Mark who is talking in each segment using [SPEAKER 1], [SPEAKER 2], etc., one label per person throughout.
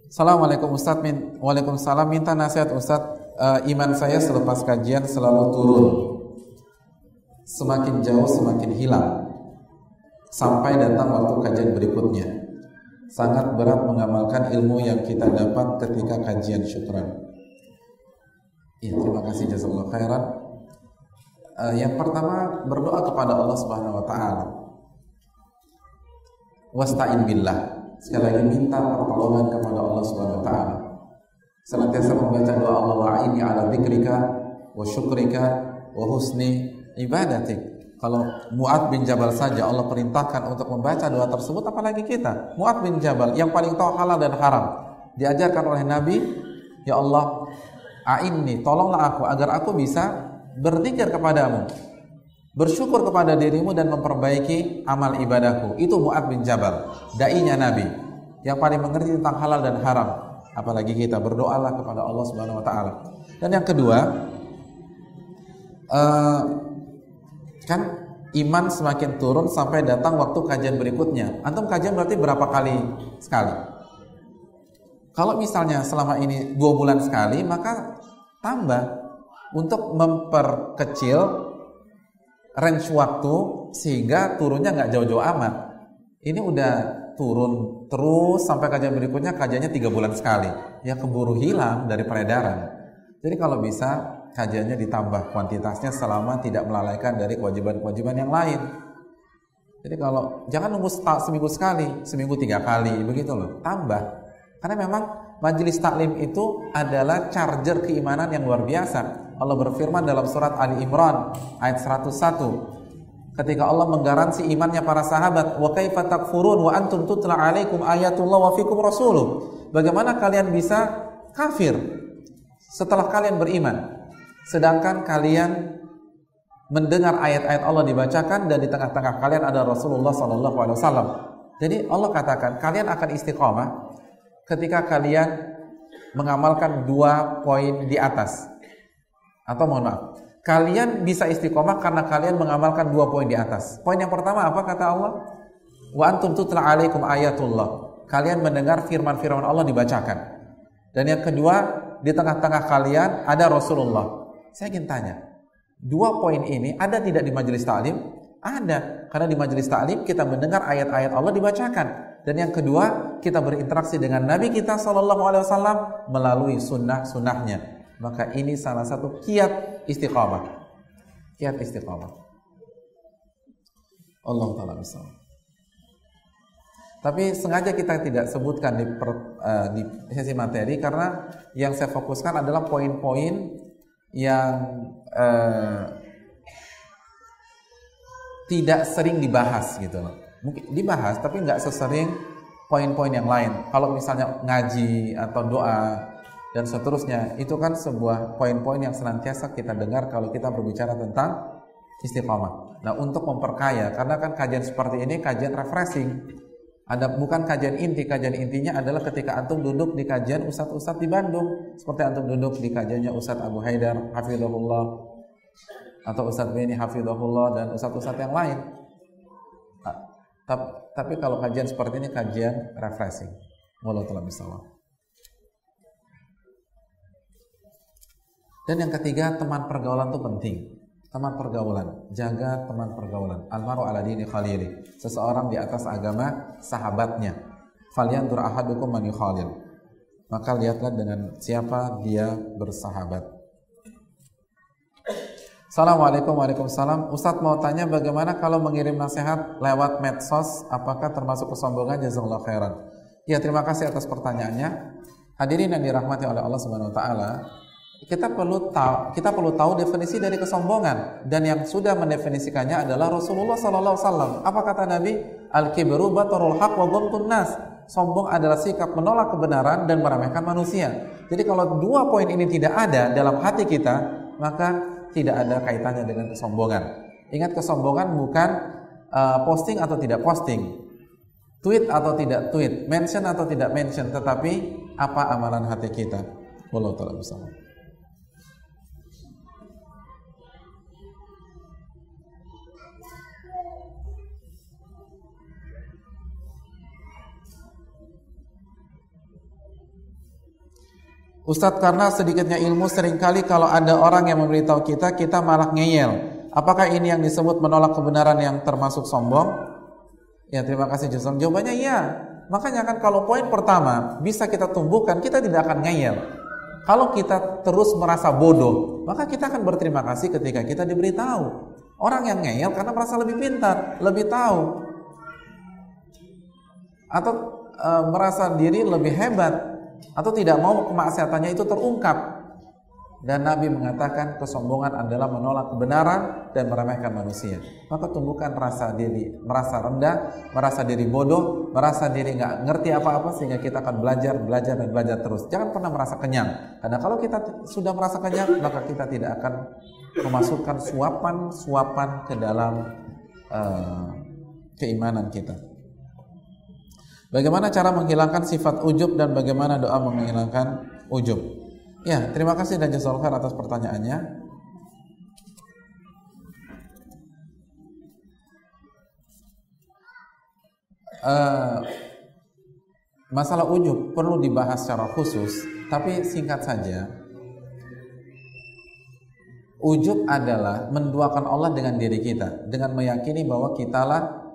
[SPEAKER 1] Assalamualaikum Ustadz, waalaikumsalam, minta nasihat Ustadz. Iman saya selepas kajian selalu turun, semakin jauh semakin hilang, sampai datang waktu kajian berikutnya. Sangat berat mengamalkan ilmu yang kita dapat ketika kajian. Syukran. Ya, terima kasih, jazakallahu khairan. Yang pertama, berdoa kepada Allah Subhanahu wa taala. Wasta'in billah. Sekali lagi minta pertolongan kepada Allah Subhanahu wa taala. Senantiasa membaca doa Allah, wa'ini ala dzikrika wa syukrika wa husni ibadatik. Kalau Mu'adz bin Jabal saja Allah perintahkan untuk membaca doa tersebut, apalagi kita. Mu'adz bin Jabal yang paling tahu halal dan haram, diajarkan oleh Nabi, ya Allah, a'inni, tolonglah aku agar aku bisa berzikir kepadamu, bersyukur kepada dirimu dan memperbaiki amal ibadahku. Itu Mu'adz bin Jabal, dai-nya Nabi, yang paling mengerti tentang halal dan haram. Apalagi kita, berdoalah kepada Allah Subhanahu wa taala. Dan yang kedua, kan iman semakin turun sampai datang waktu kajian berikutnya. Antum kajian berarti berapa kali sekali? Kalau misalnya selama ini 2 bulan sekali, maka tambah untuk memperkecil range waktu sehingga turunnya nggak jauh-jauh amat. Ini udah turun terus sampai kajian berikutnya, kajiannya 3 bulan sekali. Ya keburu hilang dari peredaran. Jadi kalau bisa kajiannya ditambah kuantitasnya selama tidak melalaikan dari kewajiban-kewajiban yang lain. Jadi kalau jangan nunggu seminggu sekali, seminggu 3 kali, begitu loh. Tambah. Karena memang majelis taklim itu adalah charger keimanan yang luar biasa. Allah berfirman dalam surat Ali Imran ayat 101. Ketika Allah menggaransi imannya para sahabat, wa kaifa takfurun wa antum tutla alaikum ayatullah wa fikum rasuluh. Bagaimana kalian bisa kafir setelah kalian beriman, sedangkan kalian mendengar ayat-ayat Allah dibacakan dan di tengah-tengah kalian ada Rasulullah sallallahu alaihi wasallam. Jadi Allah katakan kalian akan istiqomah ketika kalian mengamalkan 2 poin di atas. Atau mohon maaf, kalian bisa istiqomah karena kalian mengamalkan 2 poin di atas. Poin yang pertama apa kata Allah? Wa antum tutla alaikum ayatullah. Kalian mendengar firman-firman Allah dibacakan. Dan yang kedua, di tengah-tengah kalian ada Rasulullah. Saya ingin tanya, 2 poin ini ada tidak di majelis taklim? Ada, karena di majelis taklim kita mendengar ayat-ayat Allah dibacakan. Dan yang kedua, kita berinteraksi dengan Nabi kita SAW melalui sunnah-sunnahnya. Maka ini salah satu kiat istiqamah. Kiat istiqamah. Allah Ta'ala bisa. Tapi sengaja kita tidak sebutkan di sesi materi karena yang saya fokuskan adalah poin-poin yang tidak sering dibahas gitu loh. Mungkin dibahas tapi nggak sesering poin-poin yang lain. Kalau misalnya ngaji atau doa dan seterusnya, itu kan sebuah poin-poin yang senantiasa kita dengar kalau kita berbicara tentang istiqamah. Nah, untuk memperkaya, karena kan kajian seperti ini kajian refreshing. Bukan kajian inti, kajian intinya adalah ketika antum duduk di kajian ustadz-ustadz di Bandung, seperti antum duduk di kajiannya Ustadz Abu Haidar hafizahullah atau Ustadz Beni hafizahullah dan ustadz-ustadz yang lain. Tapi kalau kajian seperti ini kajian refreshing. Wallahu ta'ala bishawab. Dan yang ketiga, teman pergaulan itu penting. Teman pergaulan, jaga teman pergaulan. Almaru ala dini khalili. Seseorang di atas agama sahabatnya. Falyanzur ahadukum man yukhalil. Maka lihatlah dengan siapa dia bersahabat. Assalamualaikum warahmatullahi wabarakatuh. Ustadz mau tanya bagaimana kalau mengirim nasihat lewat medsos, apakah termasuk kesombongan? Jazakallahu khairan. Ya, terima kasih atas pertanyaannya. Hadirin yang dirahmati oleh Allah Subhanahu wa taala. Kita perlu tahu definisi dari kesombongan, dan yang sudah mendefinisikannya adalah Rasulullah sallallahu alaihi wasallam. Apa kata Nabi? Al-kibru batarul haq wa ghamtun nas. Sombong adalah sikap menolak kebenaran dan meremehkan manusia. Jadi kalau 2 poin ini tidak ada dalam hati kita, maka tidak ada kaitannya dengan kesombongan. Ingat, kesombongan bukan posting atau tidak posting, tweet atau tidak tweet, mention atau tidak mention, tetapi apa amalan hati kita. Wallahu ta'ala bishawab. Ustadz, karena sedikitnya ilmu seringkali kalau ada orang yang memberitahu kita, kita malah ngeyel. Apakah ini yang disebut menolak kebenaran yang termasuk sombong? Ya, terima kasih Jason. Jawabannya iya. Makanya kan kalau poin pertama bisa kita tumbuhkan, kita tidak akan ngeyel. Kalau kita terus merasa bodoh, maka kita akan berterima kasih ketika kita diberitahu. Orang yang ngeyel karena merasa lebih pintar, lebih tahu, atau merasa diri lebih hebat, atau tidak mau kemaksiatannya itu terungkap. Dan Nabi mengatakan kesombongan adalah menolak kebenaran dan meremehkan manusia. Maka tumbuhkan rasa diri merasa rendah, merasa diri bodoh, merasa diri nggak ngerti apa-apa, sehingga kita akan belajar dan belajar terus. Jangan pernah merasa kenyang, karena kalau kita sudah merasa kenyang, maka kita tidak akan memasukkan suapan ke dalam keimanan kita. Bagaimana cara menghilangkan sifat ujub dan bagaimana doa menghilangkan ujub? Ya, terima kasih dan jazakallahu khair atas pertanyaannya. Masalah ujub perlu dibahas secara khusus, tapi singkat saja. Ujub adalah menduakan Allah dengan diri kita, dengan meyakini bahwa kitalah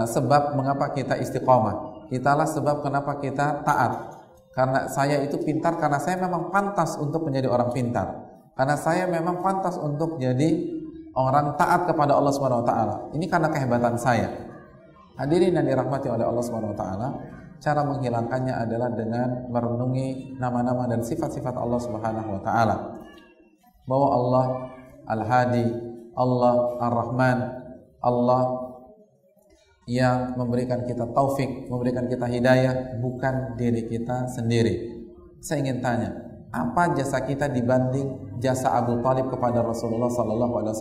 [SPEAKER 1] sebab mengapa kita istiqomah, kitalah sebab kenapa kita taat. Karena saya itu pintar, karena saya memang pantas untuk menjadi orang pintar. Karena saya memang pantas untuk jadi orang taat kepada Allah Subhanahu wa taala. Ini karena kehebatan saya. Hadirin yang dirahmati oleh Allah Subhanahu wa taala, cara menghilangkannya adalah dengan merenungi nama-nama dan sifat-sifat Allah Subhanahu wa taala. Bahwa Allah Al-Hadi, Allah Ar-Rahman, Allah yang memberikan kita taufik, memberikan kita hidayah, bukan diri kita sendiri. Saya ingin tanya, apa jasa kita dibanding jasa Abu Talib kepada Rasulullah SAW?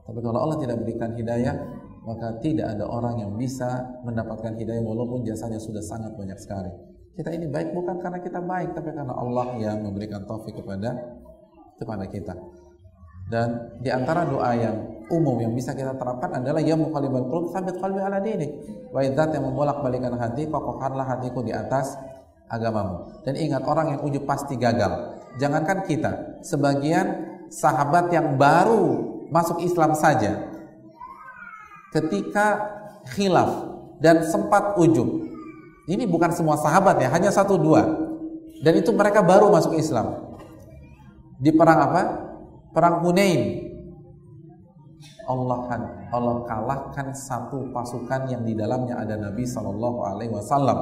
[SPEAKER 1] Tapi kalau Allah tidak berikan hidayah, maka tidak ada orang yang bisa mendapatkan hidayah walaupun jasanya sudah sangat banyak sekali. Kita ini baik bukan karena kita baik, tapi karena Allah yang memberikan taufik kepada kita. Dan di antara doa yang umum yang bisa kita terapkan adalah ya muqallibal qulub tsabit qalbi ala dinik. Wa idzat yang membolak-balikan hati, kokohkanlah hatiku di atas agamamu. Dan ingat, orang yang ujub pasti gagal. Jangankan kita, sebagian sahabat yang baru masuk Islam saja ketika khilaf dan sempat ujub. Ini bukan semua sahabat ya, hanya 1-2. Dan itu mereka baru masuk Islam. Di perang apa? Perang Hunain. Allah kalahkan satu pasukan yang di dalamnya ada Nabi SAW.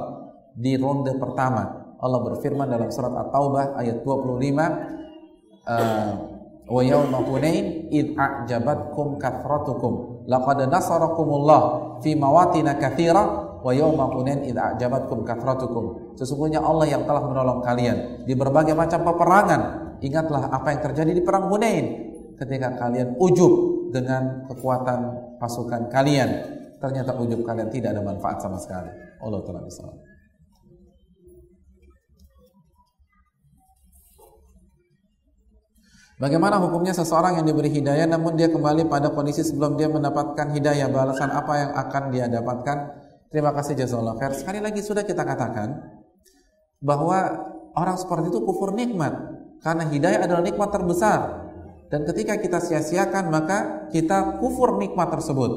[SPEAKER 1] Di ronde pertama Allah berfirman dalam surat At-Taubah ayat 25, wa yawma Hunain id a'jabatkum kathratukum laqad nasarakumullah fi mawatin katsira wa yawma Hunain id a'jabatkum kathratukum. Sesungguhnya Allah yang telah menolong kalian di berbagai macam peperangan. Ingatlah apa yang terjadi di perang Hunain ketika kalian ujub dengan kekuatan pasukan kalian. Ternyata ujub kalian tidak ada manfaat sama sekali. Allah Ta'ala bisawab. Bagaimana hukumnya seseorang yang diberi hidayah namun dia kembali pada kondisi sebelum dia mendapatkan hidayah? Balasan apa yang akan dia dapatkan? Terima kasih jazakallahu khair. Sekali lagi sudah kita katakan bahwa orang seperti itu kufur nikmat. Karena hidayah adalah nikmat terbesar. Dan ketika kita sia-siakan, maka kita kufur nikmat tersebut.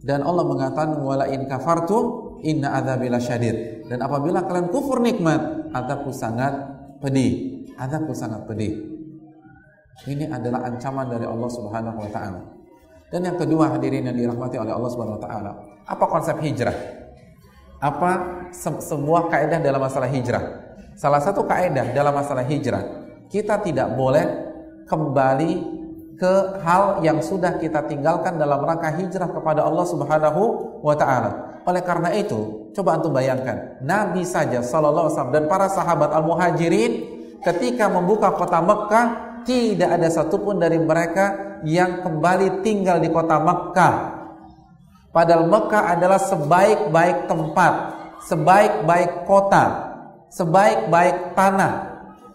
[SPEAKER 1] Dan Allah mengatakan wala in kafartum inna adzabi lasyadid. Dan apabila kalian kufur nikmat, azabku sangat pedih. Azabku sangat pedih. Ini adalah ancaman dari Allah Subhanahu wa taala. Dan yang kedua, hadirin yang dirahmati oleh Allah Subhanahu wa taala, apa konsep hijrah? Apa sebuah kaidah dalam masalah hijrah? Salah satu kaidah dalam masalah hijrah, kita tidak boleh kembali ke hal yang sudah kita tinggalkan dalam rangka hijrah kepada Allah Subhanahu wa taala. Oleh karena itu, coba antum bayangkan, Nabi saja sallallahu alaihi wasallam dan para sahabat al-Muhajirin ketika membuka kota Mekkah, tidak ada satupun dari mereka yang kembali tinggal di kota Mekkah. Padahal Mekkah adalah sebaik-baik tempat, sebaik-baik kota, sebaik-baik tanah.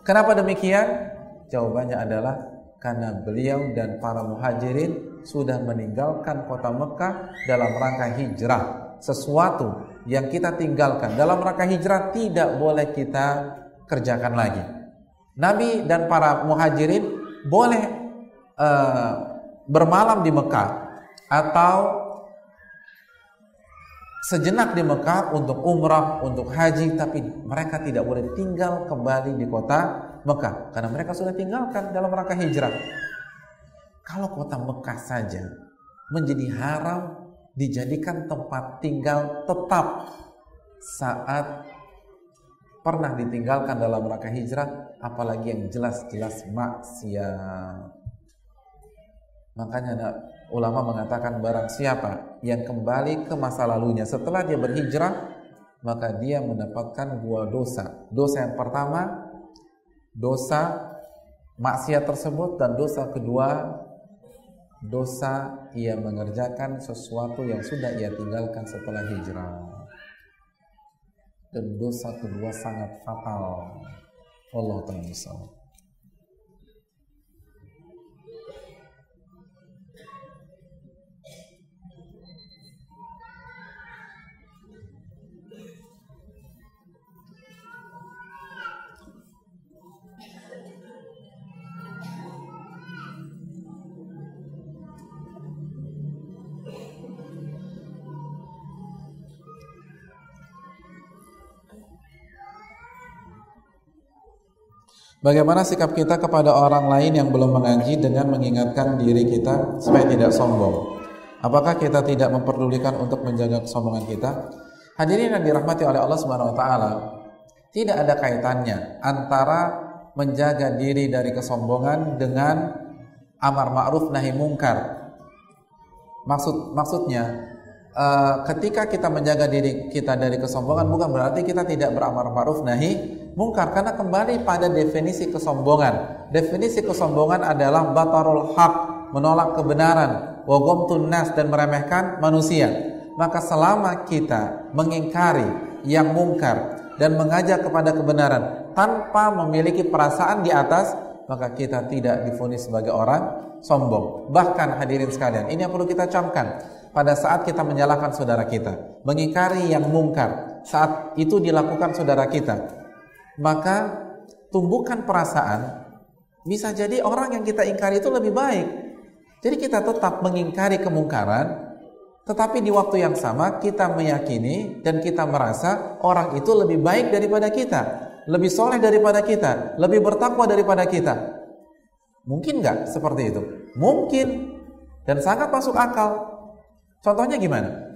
[SPEAKER 1] Kenapa demikian? Jawabannya adalah karena beliau dan para muhajirin sudah meninggalkan kota Mekkah dalam rangka hijrah. Sesuatu yang kita tinggalkan dalam rangka hijrah tidak boleh kita kerjakan lagi. Nabi dan para muhajirin boleh bermalam di Mekah atau sejenak di Mekah untuk umrah, untuk haji, tapi mereka tidak boleh tinggal kembali di kota Mekah karena mereka sudah tinggalkan dalam rangka hijrah. Kalau kota Mekah saja menjadi haram dijadikan tempat tinggal tetap saat pernah ditinggalkan dalam rangka hijrah, apalagi yang jelas-jelas maksiat. Makanya ada ulama mengatakan barang siapa yang kembali ke masa lalunya setelah dia berhijrah, maka dia mendapatkan dua dosa. Dosa yang pertama, dosa maksiat tersebut, dan dosa kedua, dosa ia mengerjakan sesuatu yang sudah ia tinggalkan setelah hijrah. Dan dosa kedua sangat fatal. Wallahu ta'ala bishawab. Bagaimana sikap kita kepada orang lain yang belum mengaji dengan mengingatkan diri kita supaya tidak sombong? Apakah kita tidak memperdulikan untuk menjaga kesombongan kita? Hadirin yang dirahmati oleh Allah Subhanahu wa taala, tidak ada kaitannya antara menjaga diri dari kesombongan dengan amar ma'ruf nahi mungkar. Maksudnya ketika kita menjaga diri kita dari kesombongan bukan berarti kita tidak beramar ma'ruf nahi mungkar, karena kembali pada definisi kesombongan. Definisi kesombongan adalah batarul haq, menolak kebenaran, wa ghamtun nas, dan meremehkan manusia. Maka selama kita mengingkari yang mungkar dan mengajak kepada kebenaran tanpa memiliki perasaan di atas, maka kita tidak divonis sebagai orang sombong. Bahkan hadirin sekalian, ini yang perlu kita camkan. Pada saat kita menyalahkan saudara kita, mengingkari yang mungkar, saat itu dilakukan saudara kita, maka tumbuhkan perasaan, bisa jadi orang yang kita ingkari itu lebih baik. Jadi kita tetap mengingkari kemungkaran, tetapi di waktu yang sama kita meyakini dan kita merasa orang itu lebih baik daripada kita, lebih soleh daripada kita, lebih bertakwa daripada kita. Mungkin nggak seperti itu? Mungkin, dan sangat masuk akal. Contohnya gimana?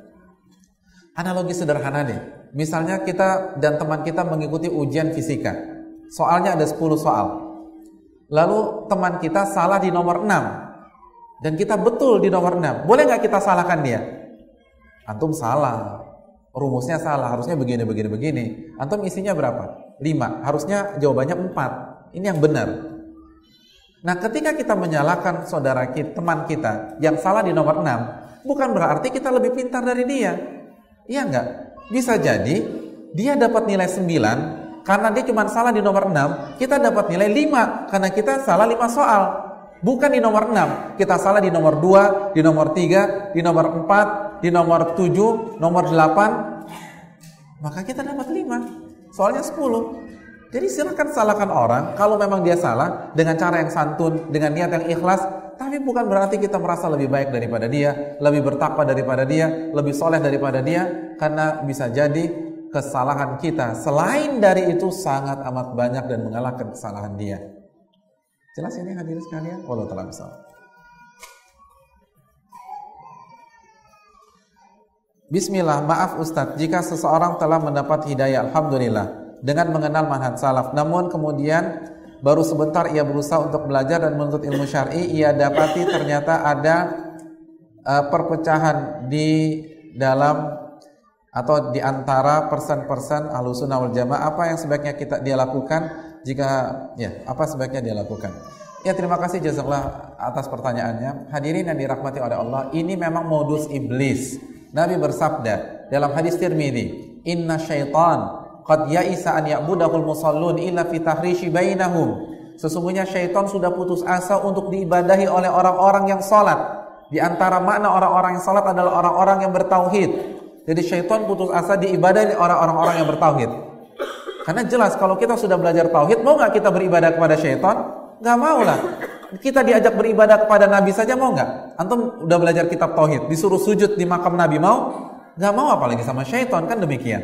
[SPEAKER 1] Analogi sederhana deh. Misalnya kita dan teman kita mengikuti ujian fisika. Soalnya ada 10 soal. Lalu teman kita salah di nomor 6 dan kita betul di nomor 6. Boleh nggak kita salahkan dia? Antum salah. Rumusnya salah, harusnya begini. Antum isinya berapa? 5. Harusnya jawabannya 4. Ini yang benar. Nah, ketika kita menyalahkan saudara kita, teman kita yang salah di nomor 6, bukan berarti kita lebih pintar dari dia. Iya enggak? Bisa jadi dia dapat nilai 9 karena dia cuma salah di nomor 6, kita dapat nilai 5 karena kita salah 5 soal. Bukan di nomor 6, kita salah di nomor 2, di nomor 3, di nomor 4, di nomor 7, nomor 8. Maka kita dapat 5. Soalnya 10. Jadi silakan salahkan orang kalau memang dia salah dengan cara yang santun, dengan niat yang ikhlas, tapi bukan berarti kita merasa lebih baik daripada dia, lebih bertakwa daripada dia, lebih soleh daripada dia, karena bisa jadi kesalahan kita selain dari itu sangat amat banyak dan mengalahkan kesalahan dia. Jelas ini hadirin sekalian? Wallahu ta'ala bishawab. Bismillah, maaf Ustadz, jika seseorang telah mendapat hidayah, alhamdulillah, dengan mengenal manhaj salaf, namun kemudian baru sebentar ia berusaha untuk belajar dan menuntut ilmu syar'i, ia dapati ternyata ada perpecahan di dalam atau di antara persen-persen Ahlussunnah wal Jamaah. Apa yang sebaiknya dia lakukan? Apa sebaiknya dia lakukan? Ya, terima kasih jazakallah atas pertanyaannya. Hadirin yang dirahmati oleh Allah, ini memang modus iblis. Nabi bersabda dalam hadis Tirmidzi, "Inna syaitan qad ya'isa an ya'budahul musallun illa fi tahrishi bainahum." Sesungguhnya syaitan sudah putus asa untuk diibadahi oleh orang-orang yang salat. Di antara makna orang-orang yang salat adalah orang-orang yang bertauhid. Jadi syaitan putus asa diibadahi oleh orang-orang yang bertauhid. Karena jelas kalau kita sudah belajar tauhid, mau nggak kita beribadah kepada syaitan? Nggak mau lah. Kita diajak beribadah kepada Nabi saja mau nggak? Antum udah belajar kitab tauhid, disuruh sujud di makam Nabi mau? Nggak mau, apalagi sama syaitan, kan demikian.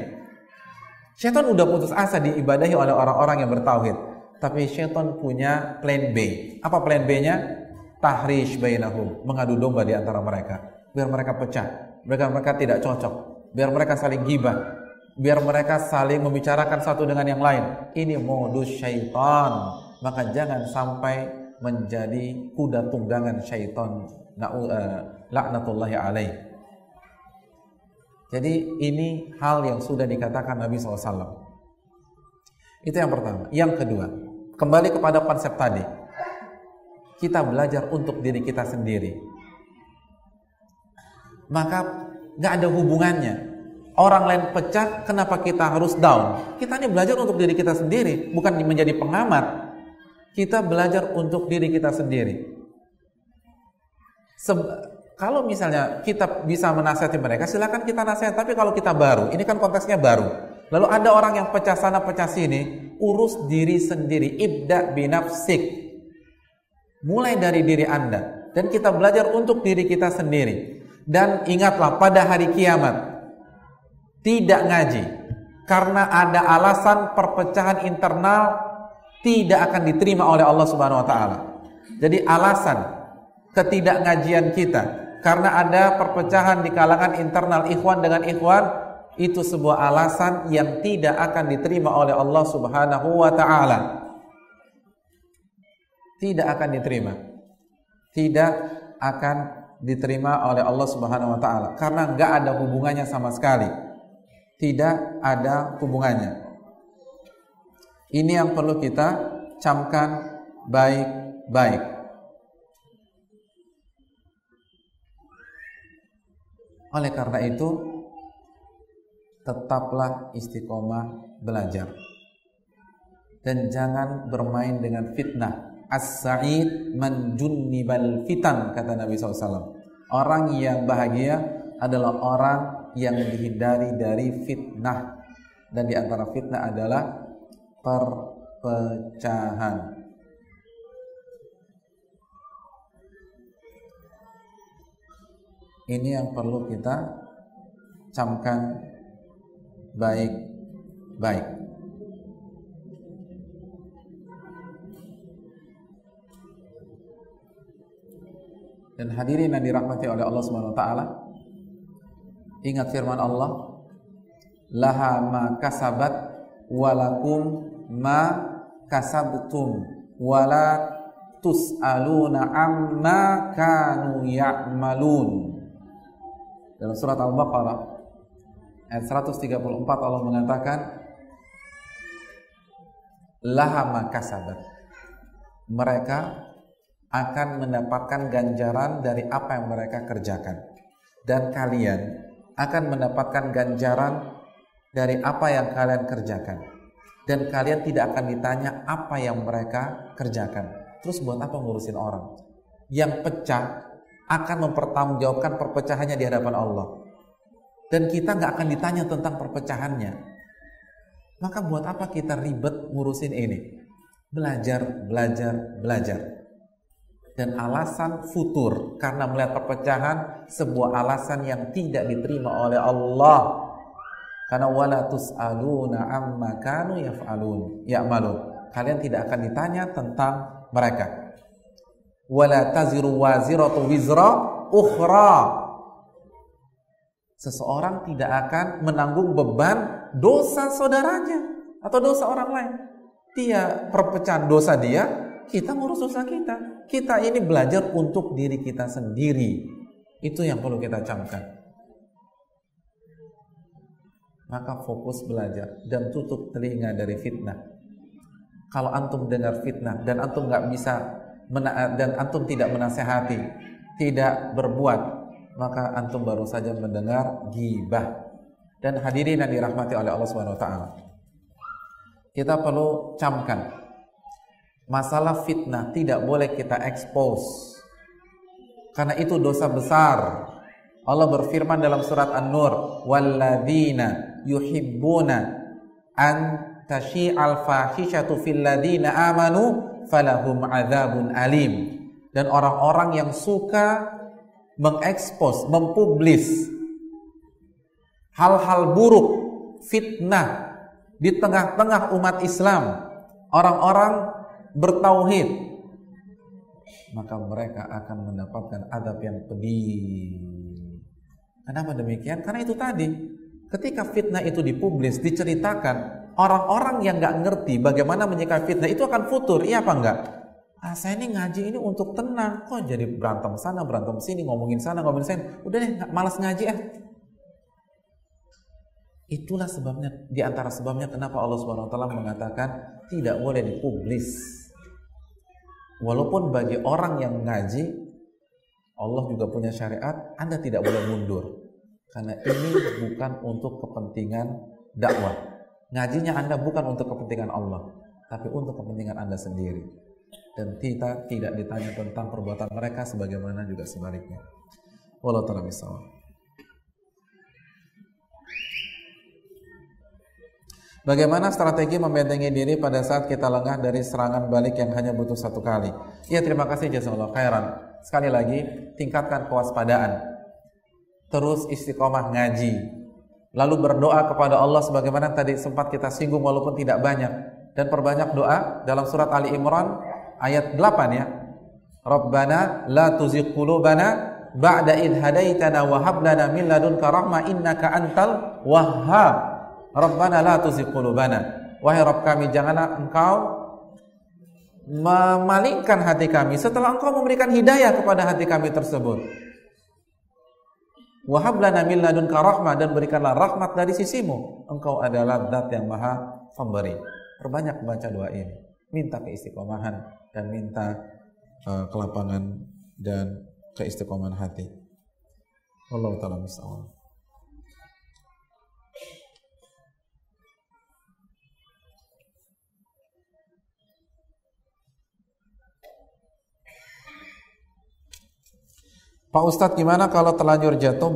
[SPEAKER 1] Syaitan udah putus asa diibadahi oleh orang-orang yang bertauhid. Tapi syaitan punya plan B. Apa plan B-nya? Tahrish bainahum, mengadu domba di antara mereka. Biar mereka pecah, biar mereka tidak cocok, biar mereka saling gibah, biar mereka saling membicarakan satu dengan yang lain. Ini modus syaitan. Maka jangan sampai menjadi kuda tunggangan syaitan, laknatullahi alaih. Jadi ini hal yang sudah dikatakan Nabi SAW. Itu yang pertama. Yang kedua, kembali kepada konsep tadi. Kita belajar untuk diri kita sendiri. Maka gak ada hubungannya. Orang lain pecah, kenapa kita harus down? Kita ini belajar untuk diri kita sendiri, bukan menjadi pengamat. Kita belajar untuk diri kita sendiri. Kalau misalnya kita bisa menasihati mereka, silakan kita nasihat. Tapi kalau kita baru, ini kan konteksnya baru. Lalu ada orang yang pecah sana pecah sini, urus diri sendiri. Ibda binafsik. Mulai dari diri Anda. Dan kita belajar untuk diri kita sendiri. Dan ingatlah pada hari kiamat, tidak ngaji karena ada alasan perpecahan internal, tidak akan diterima oleh Allah Subhanahu wa taala. Jadi alasan ketidakngajian kita karena ada perpecahan di kalangan internal ikhwan dengan ikhwan, itu sebuah alasan yang tidak akan diterima oleh Allah Subhanahu wa taala. Tidak akan diterima. Tidak akan diterima oleh Allah Subhanahu wa taala karena enggak ada hubungannya sama sekali. Tidak ada hubungannya. Ini yang perlu kita camkan baik-baik. Oleh karena itu, tetaplah istiqomah belajar. Dan jangan bermain dengan fitnah. As-sa'id man junnibal fitan, kata Nabi SAW. Orang yang bahagia adalah orang yang dihindari dari fitnah. Dan di antara fitnah adalah perpecahan. Ini yang perlu kita camkan baik-baik. Dan hadirin yang dirahmati oleh Allah Subhanahu wa taala, ingat firman Allah, laha ma kasabat walakum ma kasabtum wala tus'aluna amma kanu ya'malun. Dalam surat Al-Baqarah ayat 134 Allah mengatakan laha ma kasabat, mereka akan mendapatkan ganjaran dari apa yang mereka kerjakan, dan kalian akan mendapatkan ganjaran dari apa yang kalian kerjakan, dan kalian tidak akan ditanya apa yang mereka kerjakan. Terus buat apa ngurusin orang? Yang pecah akan mempertanggungjawabkan perpecahannya di hadapan Allah, dan kita nggak akan ditanya tentang perpecahannya. Maka buat apa kita ribet ngurusin ini? Belajar. Dan alasan futur karena melihat perpecahan sebuah alasan yang tidak diterima oleh Allah. Karena wala tus'aluna amma kanu ya'malun. Kalian tidak akan ditanya tentang mereka. Wala taziru waziratu wizra ukhra. Seseorang tidak akan menanggung beban dosa saudaranya atau dosa orang lain. Dia perpecahan dosa dia, kita ngurus dosa kita. Kita ini belajar untuk diri kita sendiri. Itu yang perlu kita camkan. Maka fokus belajar dan tutup telinga dari fitnah. Kalau antum dengar fitnah dan antum nggak bisa dan antum tidak menasehati, tidak berbuat, maka antum baru saja mendengar ghibah. Dan hadirin yang dirahmati oleh Allah Subhanahu wa taala, kita perlu camkan masalah fitnah tidak boleh kita expose, karena itu dosa besar. Allah berfirman dalam surat An-Nur, walladzina yuhibbuna an tasyi'al fahishatu fil ladzina amanu falahum adzabun alim. Dan orang-orang yang suka mengekspos, mempublis hal-hal buruk, fitnah di tengah-tengah umat Islam, orang-orang bertauhid, maka mereka akan mendapatkan azab yang pedih. Kenapa demikian? Karena itu tadi, ketika fitnah itu dipublis, diceritakan, orang-orang yang nggak ngerti bagaimana menyikapi fitnah itu akan futur, iya apa enggak? Saya ini ngaji ini untuk tenang, kok jadi berantem sana, berantem sini, ngomongin sana, ngomongin sini, udah deh, malas ngaji Itulah sebabnya, di antara sebabnya kenapa Allah Subhanahu wa taala mengatakan tidak boleh dipublis. Walaupun bagi orang yang ngaji, Allah juga punya syariat, Anda tidak boleh mundur. Karena ini bukan untuk kepentingan dakwah. Ngajinya Anda bukan untuk kepentingan Allah, tapi untuk kepentingan Anda sendiri. Dan kita tidak ditanya tentang perbuatan mereka, sebagaimana juga sebaliknya. Wallahu ta'ala bishawab. Bagaimana strategi membentengi diri pada saat kita lengah dari serangan balik yang hanya butuh satu kali? Ya, terima kasih jazakallahu khairan. Sekali lagi, tingkatkan kewaspadaan. Terus istiqomah ngaji. Lalu berdoa kepada Allah sebagaimana tadi sempat kita singgung walaupun tidak banyak. Dan perbanyak doa dalam surat Ali Imran ayat 8 ya. Rabbana la tuzigh qulubana ba'da idh hadaitana wa hab lana min ladunka rahmah innaka antal wahhab. Rabbana la tuzigh qulubana. Wahai Rabb kami, janganlah Engkau memalingkan hati kami setelah Engkau memberikan hidayah kepada hati kami tersebut. Wa hab lana min ladunka rahmah, dan berikanlah rahmat dari sisimu. Engkau adalah Zat yang Maha Pemberi. Perbanyak baca doa ini. Minta keistiqomahan dan minta kelapangan dan keistiqomahan hati. Wallahu ta'ala bishawab. Pak Ustadz, gimana kalau terlanjur jatuh?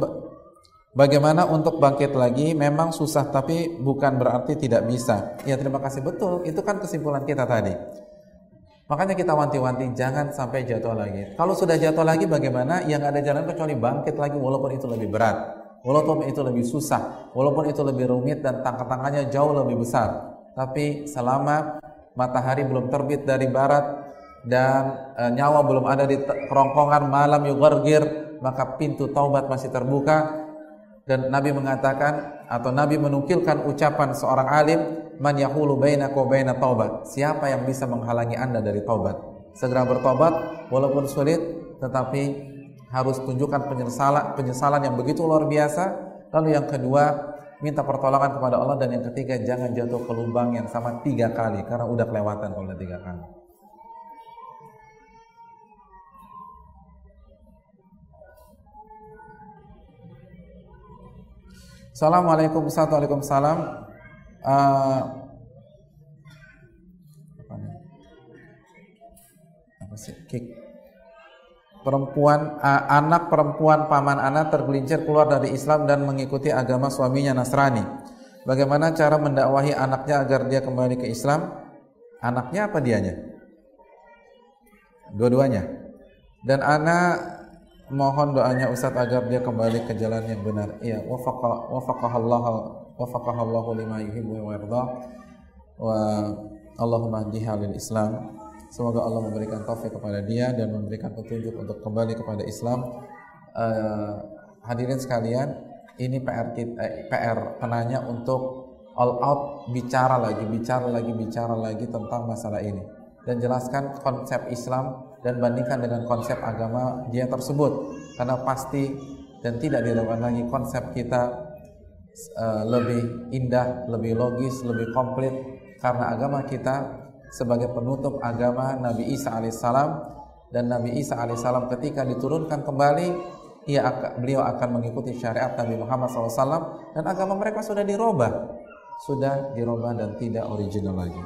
[SPEAKER 1] Bagaimana untuk bangkit lagi? Memang susah, tapi bukan berarti tidak bisa. Ya, terima kasih, betul. Itu kan kesimpulan kita tadi. Makanya kita wanti-wanti jangan sampai jatuh lagi. Kalau sudah jatuh lagi bagaimana? Yang ada jalan kecuali bangkit lagi, walaupun itu lebih berat, walaupun itu lebih susah, walaupun itu lebih rumit dan tantangannya jauh lebih besar. Tapi selama matahari belum terbit dari barat dan nyawa belum ada di kerongkongan malam yughargir, maka pintu taubat masih terbuka. Dan Nabi mengatakan, atau Nabi menukilkan ucapan seorang alim, man yahulu bainaka wa baina taubat, siapa yang bisa menghalangi Anda dari taubat? Segera bertobat walaupun sulit, tetapi harus tunjukkan penyesalan yang begitu luar biasa. Lalu yang kedua, minta pertolongan kepada Allah. Dan yang ketiga, jangan jatuh ke lubang yang sama 3 kali, karena udah kelewatan kalau udah 3 kali. Assalamualaikum Ustaz. Waalaikumsalam. Apa sih? Anak perempuan paman anak tergelincir keluar dari Islam dan mengikuti agama suaminya Nasrani. Bagaimana cara mendakwahi anaknya agar dia kembali ke Islam? Anaknya apa dianya? Dua-duanya. Dan anak mohon doanya Ustaz agar dia kembali ke jalan yang benar. Iya, wafaqahallahu lima yuhibbu wa yarda. Wa Allahumma hdiha lil Islam. Semoga Allah memberikan taufik kepada dia dan memberikan petunjuk untuk kembali kepada Islam. Hadirin sekalian, ini PR penanya untuk all out, bicara lagi tentang masalah ini dan jelaskan konsep Islam dan bandingkan dengan konsep agama dia tersebut, karena pasti dan tidak diragukan lagi konsep kita lebih indah, lebih logis, lebih komplit, karena agama kita sebagai penutup agama Nabi Isa alaihissalam. Dan Nabi Isa alaihissalam ketika diturunkan kembali, beliau akan mengikuti syariat Nabi Muhammad SAW, dan agama mereka sudah dirubah dan tidak original lagi.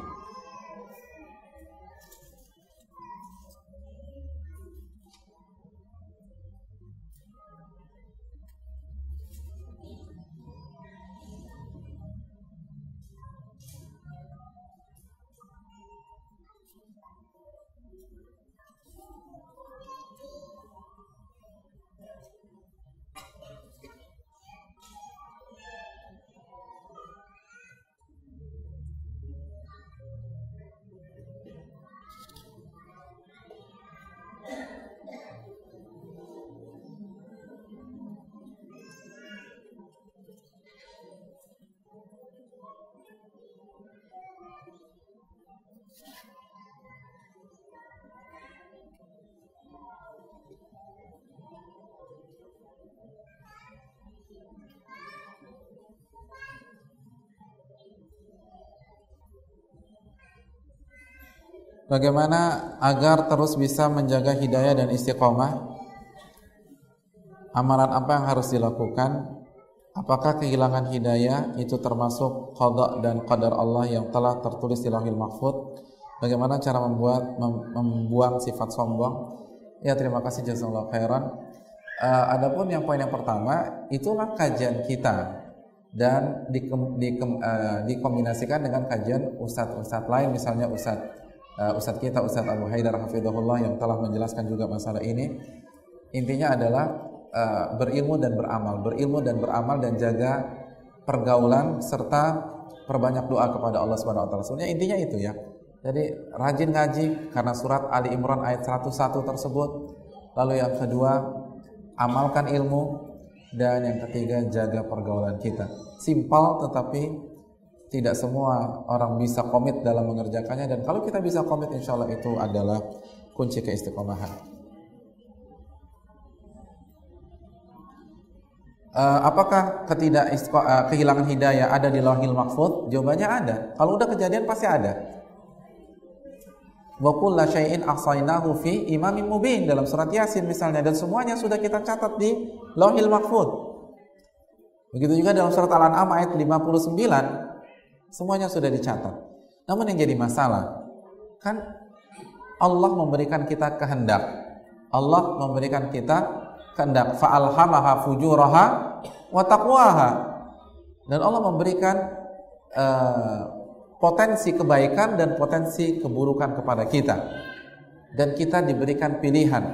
[SPEAKER 1] Bagaimana agar terus bisa menjaga hidayah dan istiqomah? Amalan apa yang harus dilakukan? Apakah kehilangan hidayah itu termasuk qada dan qadar Allah yang telah tertulis di Lauhil Mahfuz? Bagaimana cara membuang sifat sombong? Ya, terima kasih, jazakallahu khairan. Adapun yang poin yang pertama, itulah kajian kita dan dikombinasikan dengan kajian ustadz-ustadz lain, misalnya Ustadz kita, Ustadz Abu Haidar hafizahullah yang telah menjelaskan juga masalah ini. Intinya adalah berilmu dan beramal dan jaga pergaulan serta perbanyak doa kepada Allah Subhanahu wa taala. Sebenarnya intinya itu ya. Jadi rajin ngaji karena surat Ali Imran ayat 101 tersebut. Lalu yang kedua, amalkan ilmu, dan yang ketiga, jaga pergaulan kita. Simpel tetapi tidak semua orang bisa komit dalam mengerjakannya, dan kalau kita bisa komit, insya Allah itu adalah kunci keistiqomahan. Apakah kehilangan hidayah ada di Lauhil Mahfuz? Jawabannya ada. Kalau udah kejadian pasti ada. Wa kullu syai'in ahsaynahu fi imamin mubin, dalam surat Yasin misalnya, dan semuanya sudah kita catat di Lauhil Mahfuz. Begitu juga dalam surat Al-An'am ayat 59, semuanya sudah dicatat. Namun yang jadi masalah, kan Allah memberikan kita kehendak. Allah memberikan kita kehendak. Fa'alhamaha fujuraha wa taqwaha. Dan Allah memberikan potensi kebaikan dan potensi keburukan kepada kita. Dan kita diberikan pilihan.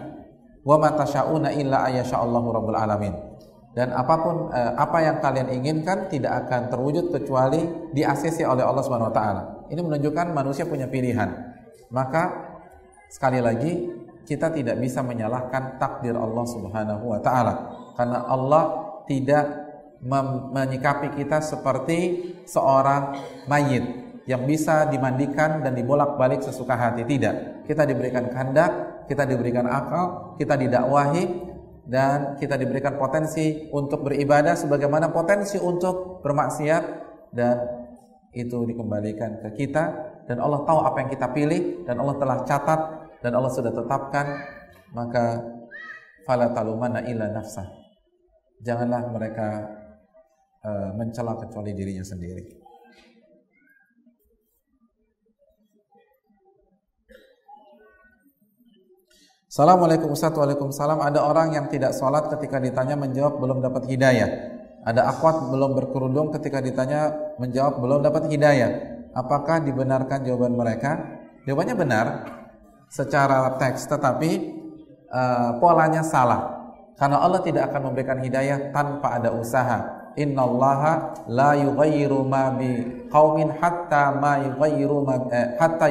[SPEAKER 1] Wa ma tasyauna illa ayyasha'allahu rabbul alamin. Dan apapun apa yang kalian inginkan tidak akan terwujud kecuali di-ACC oleh Allah Subhanahu wa taala. Ini menunjukkan manusia punya pilihan. Maka sekali lagi kita tidak bisa menyalahkan takdir Allah Subhanahu wa taala, karena Allah tidak menyikapi kita seperti seorang mayit yang bisa dimandikan dan dibolak-balik sesuka hati. Tidak. Kita diberikan kehendak, kita diberikan akal, kita didakwahi, dan kita diberikan potensi untuk beribadah sebagaimana potensi untuk bermaksiat, dan itu dikembalikan ke kita, dan Allah tahu apa yang kita pilih, dan Allah telah catat, dan Allah sudah tetapkan. Maka fala talumanna illa nafsah, janganlah mereka mencela kecuali dirinya sendiri. Assalamualaikum Ustaz. Waalaikumsalam. Ada orang yang tidak sholat ketika ditanya menjawab belum dapat hidayah. Ada akhwat belum berkerudung ketika ditanya menjawab belum dapat hidayah. Apakah dibenarkan jawaban mereka? Jawabannya benar secara teks, tetapi polanya salah. Karena Allah tidak akan memberikan hidayah tanpa ada usaha. Innallaha la yughayyiru ma bi qaumin hatta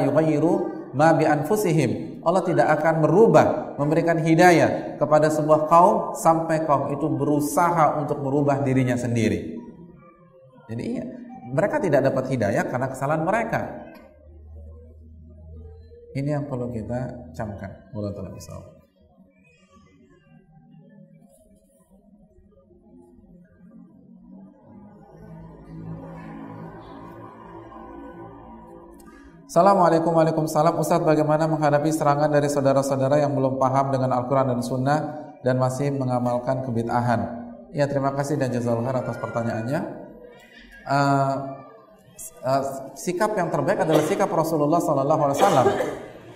[SPEAKER 1] yughayyiru ma bi anfusihim. Allah tidak akan merubah, memberikan hidayah kepada sebuah kaum sampai kaum itu berusaha untuk merubah dirinya sendiri. Jadi iya, mereka tidak dapat hidayah karena kesalahan mereka. Ini yang perlu kita camkan. Wallahu a'lam bishawab. Assalamualaikum. Waalaikumsalam. Ustaz, bagaimana menghadapi serangan dari saudara-saudara yang belum paham dengan Al-Quran dan Sunnah dan masih mengamalkan kebid'ahan? Ya, terima kasih dan jazakallahu khair atas pertanyaannya. Sikap yang terbaik adalah sikap Rasulullah SAW.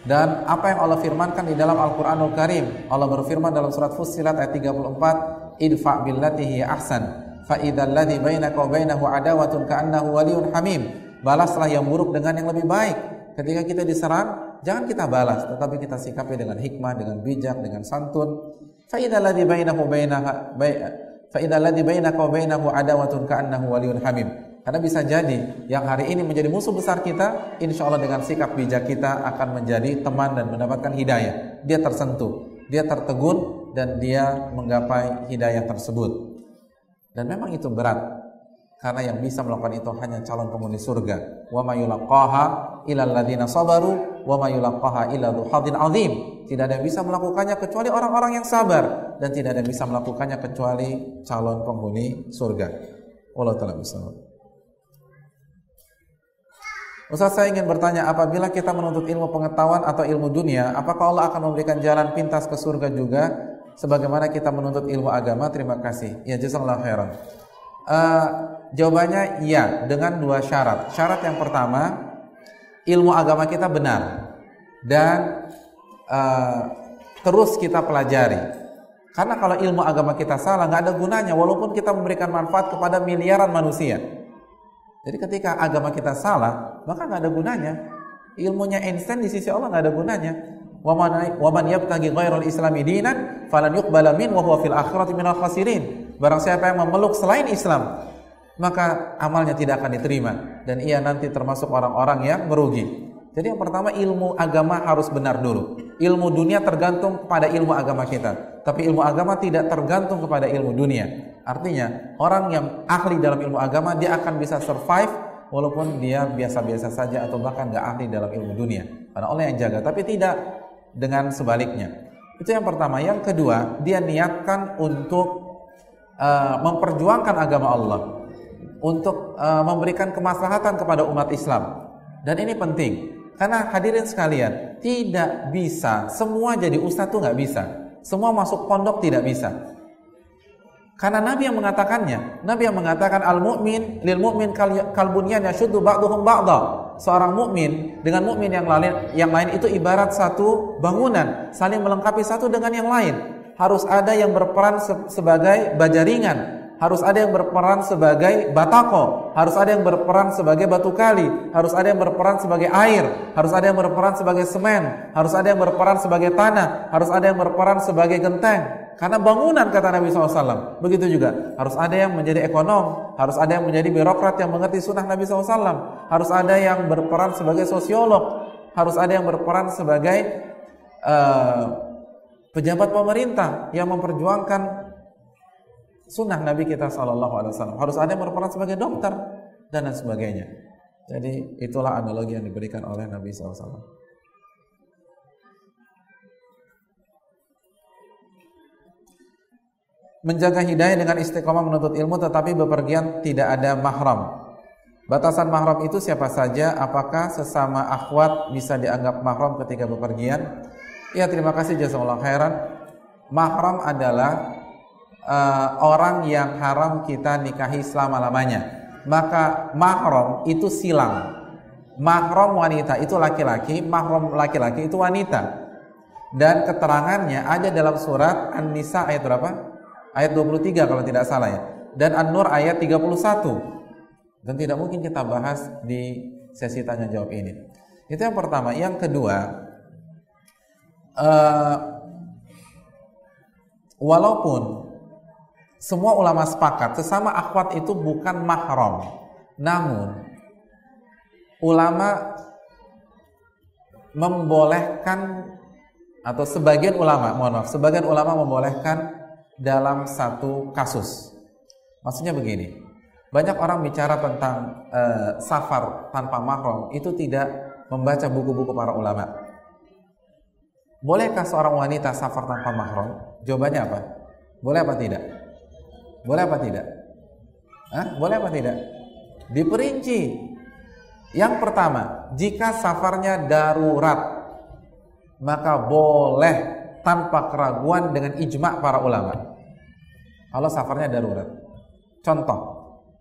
[SPEAKER 1] Dan apa yang Allah firmankan di dalam Al-Quranul Karim, Allah berfirman dalam surat Fussilat ayat 34, idfa' billati hiya ahsan fa idzal ladzi bainaka wa bainahu adawatun ka'annahu waliyyun hamim. Balaslah yang buruk dengan yang lebih baik. Ketika kita diserang, jangan kita balas, tetapi kita sikapi dengan hikmah, dengan bijak, dengan santun. Fa idzal ladzi bainaka wa bainahu adawatun ka'annahu waliyyun hamim. Karena bisa jadi yang hari ini menjadi musuh besar kita, insya Allah dengan sikap bijak kita akan menjadi teman dan mendapatkan hidayah. Dia tersentuh, dia tertegun, dan dia menggapai hidayah tersebut. Dan memang itu berat, karena yang bisa melakukan itu hanya calon penghuni surga. Wa may yulaqaha illal ladzina sabaru wa may yulaqaha illa dzu hadzin azim. Tidak ada yang bisa melakukannya kecuali orang-orang yang sabar, dan tidak ada yang bisa melakukannya kecuali calon penghuni surga. Wallahu ta'ala bishawab. Ustaz, saya ingin bertanya, apabila kita menuntut ilmu pengetahuan atau ilmu dunia, apakah Allah akan memberikan jalan pintas ke surga juga sebagaimana kita menuntut ilmu agama? Terima kasih. Ya, jazakallahu khairan. Jawabannya iya, dengan dua syarat. Syarat yang pertama, ilmu agama kita benar dan terus kita pelajari. Karena kalau ilmu agama kita salah, nggak ada gunanya walaupun kita memberikan manfaat kepada miliaran manusia. Jadi ketika agama kita salah, maka nggak ada gunanya. Ilmunya Einstein di sisi Allah nggak ada gunanya. Waman yabtaghi ghairal islami dinan falan yuqbala min wa huwa fil akhirati minal khasirin. Barang siapa yang memeluk selain Islam, maka amalnya tidak akan diterima dan ia nanti termasuk orang-orang yang merugi. Jadi yang pertama, ilmu agama harus benar dulu. Ilmu dunia tergantung kepada ilmu agama kita, tapi ilmu agama tidak tergantung kepada ilmu dunia. Artinya orang yang ahli dalam ilmu agama, dia akan bisa survive walaupun dia biasa-biasa saja atau bahkan gak ahli dalam ilmu dunia, karena Allah yang jaga. Tapi tidak dengan sebaliknya. Itu yang pertama. Yang kedua, dia niatkan untuk memperjuangkan agama Allah, untuk memberikan kemaslahatan kepada umat Islam. Dan ini penting, karena hadirin sekalian, tidak bisa semua jadi ustadz, tuh nggak bisa. Semua masuk pondok tidak bisa. Karena Nabi yang mengatakannya. Nabi yang mengatakan al-mu'min lil mu'min kal bunyan yashuddu ba'duhum ba'dha. Seorang mukmin dengan mukmin yang lain itu ibarat satu bangunan, saling melengkapi satu dengan yang lain. Harus ada yang berperan sebagai baja ringan, harus ada yang berperan sebagai batako, harus ada yang berperan sebagai batu kali, harus ada yang berperan sebagai air, harus ada yang berperan sebagai semen, harus ada yang berperan sebagai tanah, harus ada yang berperan sebagai genteng. Karena bangunan, kata Nabi SAW. Begitu juga, harus ada yang menjadi ekonom, harus ada yang menjadi birokrat yang mengerti sunnah Nabi SAW, harus ada yang berperan sebagai sosiolog, harus ada yang berperan sebagai pejabat pemerintah yang memperjuangkan sunnah Nabi kita SAW. Harus ada yang berperan sebagai dokter dan lain sebagainya. Jadi itulah analogi yang diberikan oleh Nabi SAW. Menjaga hidayah dengan istiqomah menuntut ilmu tetapi bepergian tidak ada mahram. Batasan mahram itu siapa saja? Apakah sesama akhwat bisa dianggap mahram ketika bepergian? Ya, terima kasih, jazakallahu khairan. Mahram adalah orang yang haram kita nikahi selama-lamanya. Maka mahram itu silang. Mahram wanita itu laki-laki, mahram laki-laki itu wanita. Dan keterangannya ada dalam surat An-Nisa ayat berapa? Ayat 23 kalau tidak salah ya. Dan An-Nur ayat 31. Dan tidak mungkin kita bahas di sesi tanya jawab ini. Itu yang pertama. Yang kedua, walaupun semua ulama sepakat sesama akhwat itu bukan mahram, namun ulama membolehkan, atau sebagian ulama membolehkan dalam satu kasus. Maksudnya begini, banyak orang bicara tentang safar tanpa mahram itu tidak membaca buku-buku para ulama. Bolehkah seorang wanita safar tanpa mahram? Jawabannya apa? Boleh apa tidak? Boleh apa tidak? Boleh apa tidak? Diperinci. Yang pertama, jika safarnya darurat, maka boleh tanpa keraguan dengan ijma' para ulama. Kalau safarnya darurat. Contoh,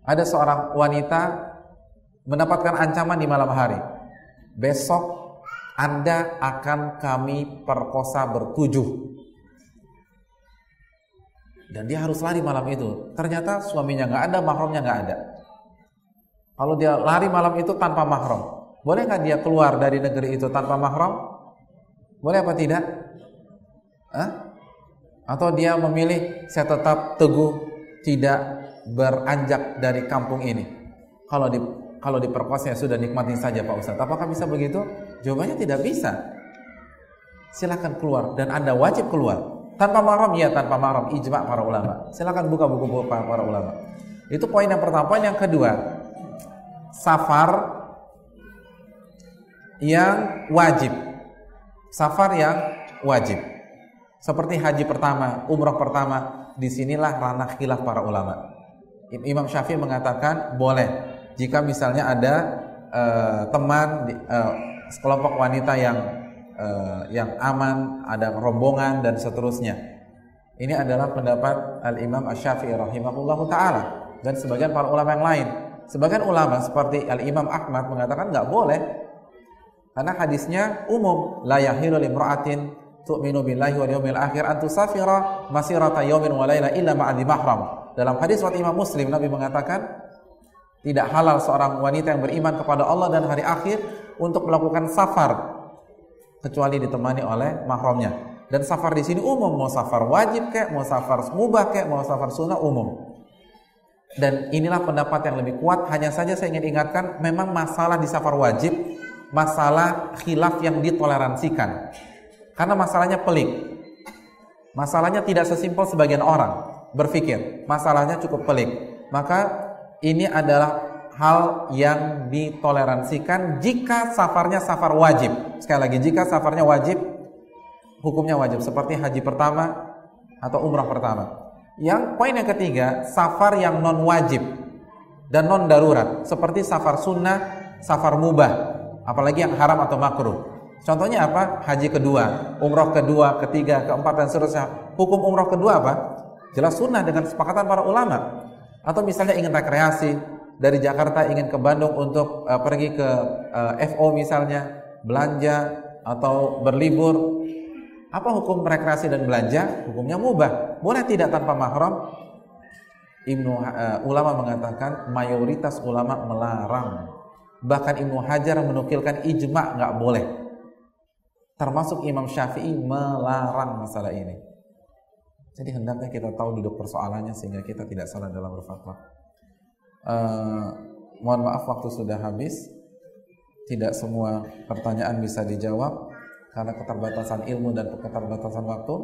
[SPEAKER 1] ada seorang wanita mendapatkan ancaman di malam hari. Besok Anda akan kami perkosa bertujuh. Dan dia harus lari malam itu. Ternyata suaminya nggak ada, mahramnya nggak ada. Kalau dia lari malam itu tanpa mahram, boleh nggak dia keluar dari negeri itu tanpa mahram? Boleh apa tidak? Atau dia memilih, saya tetap teguh tidak beranjak dari kampung ini. Kalau diperkosa ya sudah, nikmatin saja Pak Ustadz. Apakah bisa begitu? Jawabannya tidak bisa. Silakan keluar dan Anda wajib keluar. Tanpa mahram? Ya, tanpa mahram, ijma' para ulama. Silakan buka buku-buku para ulama. Itu poin yang pertama. Poin yang kedua, safar yang wajib. Safar yang wajib. Seperti haji pertama, umrah pertama, disinilah ranah khilaf para ulama. Imam Syafi'i mengatakan boleh jika misalnya ada teman, sekelompok wanita yang aman, ada rombongan dan seterusnya. Ini adalah pendapat Al-Imam Asy-Syafi'i rahimahullahu taala dan sebagian para ulama yang lain. Sebagian ulama seperti Al-Imam Ahmad mengatakan nggak boleh karena hadisnya umum, la yahilu limra'atin tu'minu billahi wal yawmil akhir an tusafira masirata yawmin wa laila illa ma'adhi mahram. Dalam hadis riwayat Imam Muslim, Nabi mengatakan tidak halal seorang wanita yang beriman kepada Allah dan hari akhir untuk melakukan safar kecuali ditemani oleh mahramnya. Dan safar di sini umum, mau safar wajib kek, mau safar mubah kek, mau safar sunnah, umum. Dan inilah pendapat yang lebih kuat. Hanya saja saya ingin ingatkan, memang masalah di safar wajib, masalah khilaf yang ditoleransikan. Karena masalahnya pelik. Masalahnya tidak sesimpel sebagian orang berpikir. Masalahnya cukup pelik. Maka ini adalah hal yang ditoleransikan jika safarnya safar wajib. Sekali lagi, jika safarnya wajib, hukumnya wajib, seperti haji pertama atau umrah pertama. Yang poin yang ketiga, safar yang non wajib dan non darurat, seperti safar sunnah, safar mubah, apalagi yang haram atau makruh. Contohnya apa? Haji kedua, umrah kedua, ketiga, keempat dan seterusnya. Hukum umrah kedua apa? Jelas sunnah dengan kesepakatan para ulama. Atau misalnya ingin rekreasi, dari Jakarta ingin ke Bandung untuk pergi ke FO misalnya, belanja atau berlibur. Apa hukum rekreasi dan belanja? Hukumnya mubah. Boleh tidak tanpa mahram? Ulama mengatakan mayoritas ulama melarang. Bahkan Ibnu Hajar menukilkan ijma' nggak boleh. Termasuk Imam Syafi'i melarang masalah ini. Jadi hendaknya kita tahu duduk persoalannya sehingga kita tidak salah dalam berfatwa. Mohon maaf waktu sudah habis. Tidak semua pertanyaan bisa dijawab karena keterbatasan ilmu dan keterbatasan waktu.